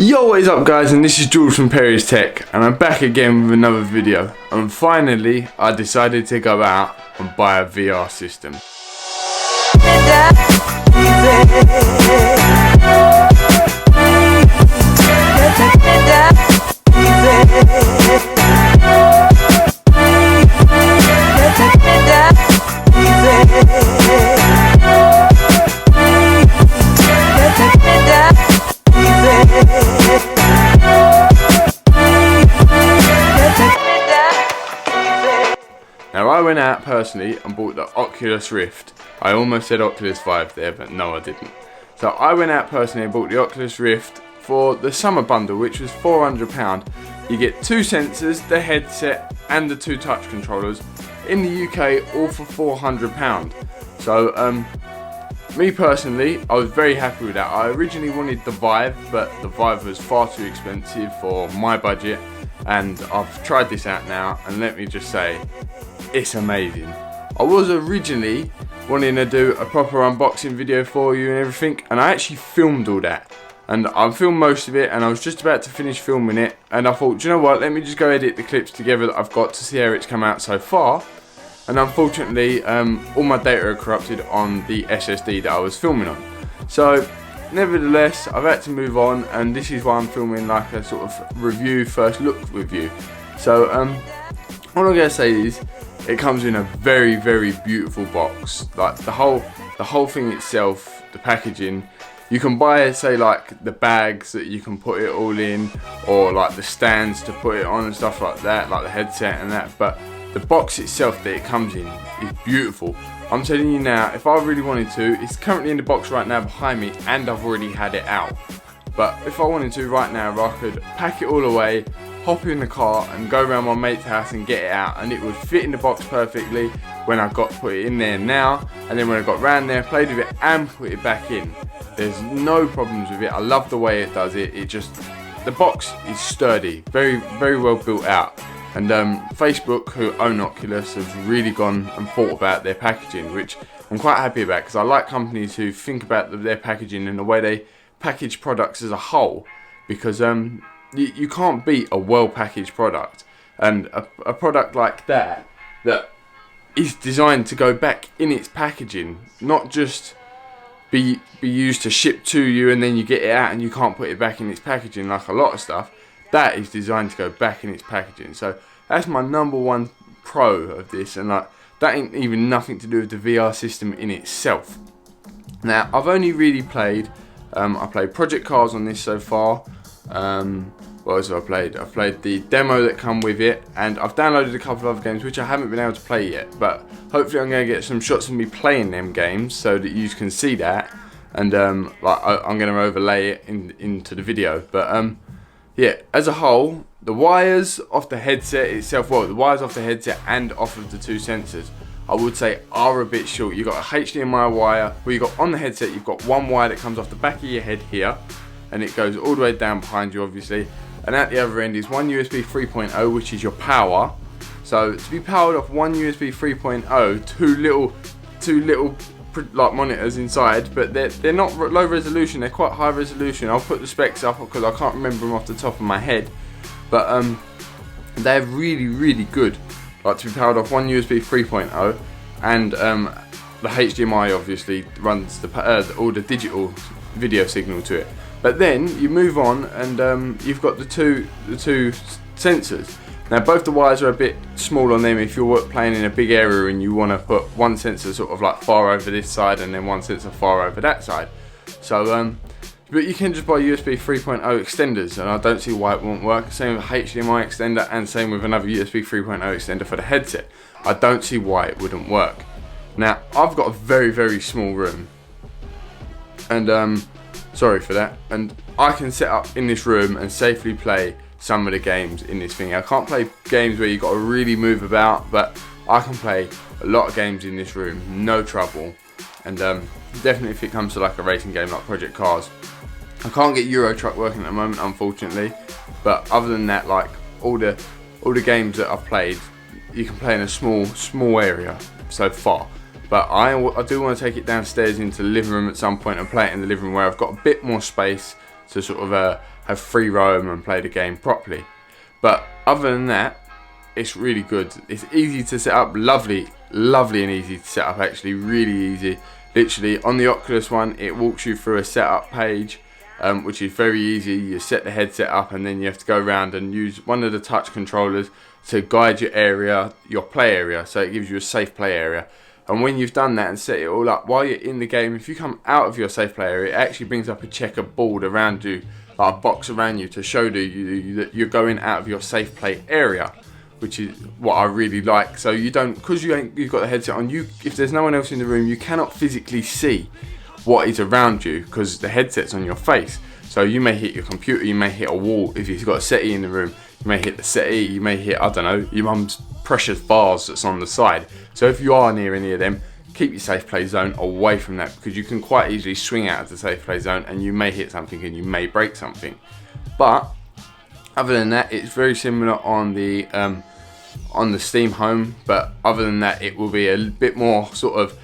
Yo, what is up guys, and this is Jules from Perry's Tech, and I'm back again with another video. And finally I decided to go out and buy a VR system. Now I went out personally and bought the Oculus Rift. I almost said Oculus 5 there, but no I didn't. So I went out personally and bought the Oculus Rift for the summer bundle, which was £400. You get 2 sensors, the headset and the 2 touch controllers. In the UK, all for £400. So me personally, I was very happy with that. I originally wanted the Vive, but the Vive was far too expensive for my budget. And I've tried this out now, and let me just say, it's amazing. I was originally wanting to do a proper unboxing video for you and everything, and I actually filmed all that. And I filmed most of it, and I was just about to finish filming it, and I thought, do you know what, let me just go edit the clips together that I've got to see how it's come out so far. And unfortunately, all my data are corrupted on the SSD that I was filming on. So, nevertheless, I've had to move on, and this is why I'm filming like a sort of review, first look review. So, all I'm gonna say is, it comes in a very, very beautiful box. Like the whole thing itself, the packaging. You can buy, say, like the bags that you can put it all in, or like the stands to put it on and stuff like that, like the headset and that. But the box itself that it comes in is beautiful. I'm telling you now, if I really wanted to, it's currently in the box right now behind me, and I've already had it out. But if I wanted to right now, I could pack it all away, hop in the car and go around my mate's house and get it out, and it would fit in the box perfectly when I put it in there now, and then when I got round there, played with it and put it back in. There's no problems with it. I love the way it does it. The box is sturdy, very, very well built out. And Facebook, who own Oculus, have really gone and thought about their packaging, which I'm quite happy about, because I like companies who think about their packaging and the way they package products as a whole, because you can't beat a well-packaged product. And a product like that is designed to go back in its packaging, not just be used to ship to you and then you get it out and you can't put it back in its packaging like a lot of stuff. That is designed to go back in its packaging. So that's my #1 pro of this, and like that ain't even nothing to do with the VR system in itself. Now I've only really played, I played Project Cars on this so far. What else have I played? I've played the demo that come with it, and I've downloaded a couple of other games which I haven't been able to play yet, but hopefully I'm going to get some shots of me playing them games so that you can see that, and I'm going to overlay it into the video. But yeah, as a whole, the wires off the headset itself, well, the wires off the headset and off of the 2 sensors, I would say are a bit short. You've got a HDMI wire, well, you've got on the headset, you've got one wire that comes off the back of your head here, and it goes all the way down behind you obviously, and at the other end is one USB 3.0, which is your power. So to be powered off one USB 3.0, two little like monitors inside, but they're not low resolution, they're quite high resolution. I'll put the specs up because I can't remember them off the top of my head, but they're really, really good. Like to be powered off one USB 3.0, and the HDMI obviously runs all the digital video signal to it. But then you move on, and you've got the two sensors. Now both the wires are a bit small on them if you're playing in a big area and you want to put one sensor sort of like far over this side and then one sensor far over that side. So but you can just buy USB 3.0 extenders, and I don't see why it won't work. Same with HDMI extender, and same with another USB 3.0 extender for the headset. I don't see why it wouldn't work. Now I've got a very, very small room, and sorry for that, and I can set up in this room and safely play some of the games in this thing. I can't play games where you've got to really move about, but I can play a lot of games in this room, no trouble. And definitely if it comes to like a racing game like Project Cars. I can't get Euro Truck working at the moment, unfortunately, but other than that, like all the games that I've played, you can play in a small area so far. But I do want to take it downstairs into the living room at some point and play it in the living room where I've got a bit more space to sort of have free roam and play the game properly. But other than that, it's really good. It's easy to set up, lovely and easy to set up, actually, really easy. Literally on the Oculus one, it walks you through a setup page, which is very easy. You set the headset up and then you have to go around and use one of the touch controllers to guide your area, your play area, so it gives you a safe play area. And when you've done that and set it all up, while you're in the game, if you come out of your safe play area, it actually brings up a checkered board around you, like a box around you, to show you that you're going out of your safe play area, which is what I really like. So you don't, because you've got the headset on, if there's no one else in the room, you cannot physically see what is around you because the headset's on your face. So you may hit your computer, you may hit a wall. If you've got a settee in the room, you may hit the settee, you may hit, I don't know, your mum's precious vase that's on the side. So if you are near any of them, keep your safe play zone away from that, because you can quite easily swing out of the safe play zone and you may hit something and you may break something. But other than that, it's very similar on the Steam Home, but other than that, it will be a bit more sort of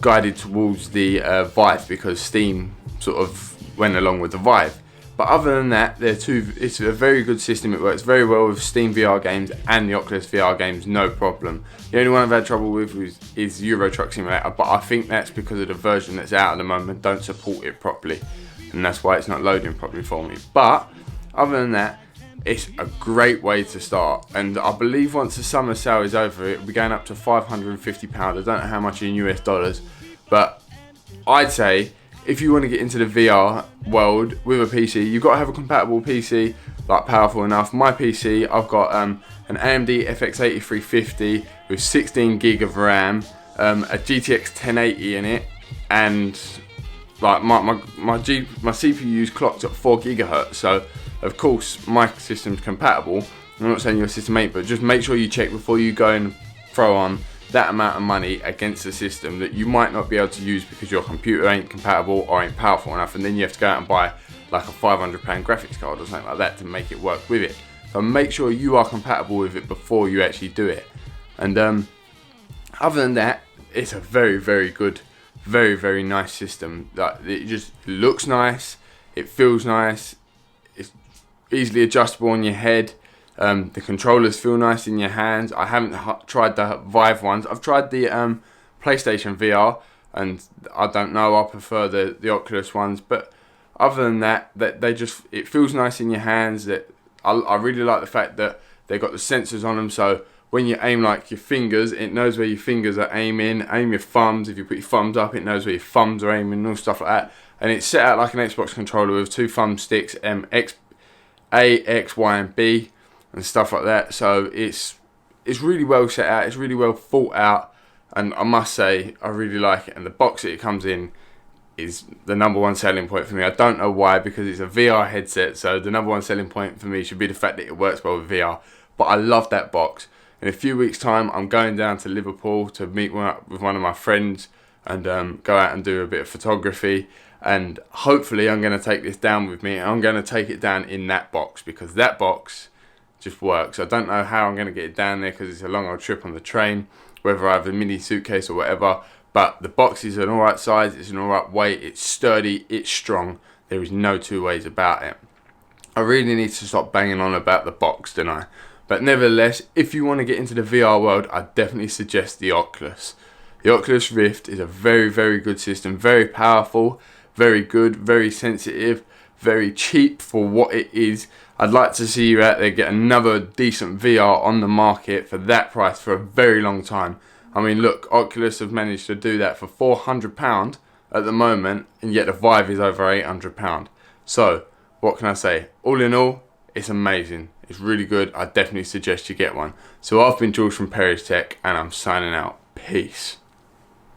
guided towards the Vive, because Steam sort of went along with the Vive. But other than that, it's a very good system. It works very well with Steam VR games and the Oculus VR games, no problem. The only one I've had trouble with is Euro Truck Simulator, but I think that's because of the version that's out at the moment don't support it properly, and that's why it's not loading properly for me. But other than that, it's a great way to start, and I believe once the summer sale is over, it'll be going up to £550. I don't know how much in US dollars, but I'd say if you want to get into the VR world with a PC, you've got to have a compatible PC, like powerful enough. My PC, I've got an AMD FX 8350 with 16 gig of RAM, a GTX 1080 in it, and like my CPU is clocked at 4 gigahertz. So of course my system's compatible. I'm not saying your system ain't, but just make sure you check before you go and throw on that amount of money against a system that you might not be able to use because your computer ain't compatible or ain't powerful enough, and then you have to go out and buy like a £500 graphics card or something like that to make it work with it. So make sure you are compatible with it before you actually do it. And other than that, it's a very, very good, very, very nice system. Like, it just looks nice, it feels nice, it's easily adjustable on your head. The controllers feel nice in your hands. I haven't tried the Vive ones. I've tried the PlayStation VR, and I don't know, I prefer the Oculus ones. But other than that, it feels nice in your hands. That I really like the fact that they've got the sensors on them, so when you aim like your fingers, it knows where your fingers are aiming. Aim your thumbs. If you put your thumbs up, it knows where your thumbs are aiming and all stuff like that. And it's set out like an Xbox controller with 2 thumbsticks, A, X, Y, and B, and stuff like that. So it's really well set out, it's really well thought out, and I must say I really like it. And the box that it comes in is the #1 selling point for me. I don't know why, because it's a VR headset, so the #1 selling point for me should be the fact that it works well with VR. But I love that box. In a few weeks time, I'm going down to Liverpool to meet with one of my friends and go out and do a bit of photography, and hopefully I'm going to take this down with me, and I'm going to take it down in that box, because that box just works. I don't know how I'm going to get it down there because it's a long old trip on the train, whether I have a mini suitcase or whatever, but the box is an alright size, it's an alright weight, it's sturdy, it's strong, there is no two ways about it. I really need to stop banging on about the box, don't I? But nevertheless, if you want to get into the VR world, I definitely suggest the Oculus. The Oculus Rift is a very, very good system, very powerful, very good, very sensitive, very cheap for what it is. I'd like to see you out there get another decent VR on the market for that price for a very long time. I mean, look, Oculus have managed to do that for £400 at the moment, and yet the Vive is over £800. So, what can I say? All in all, it's amazing. It's really good. I definitely suggest you get one. So I've been George from Perry's Tech, and I'm signing out. Peace.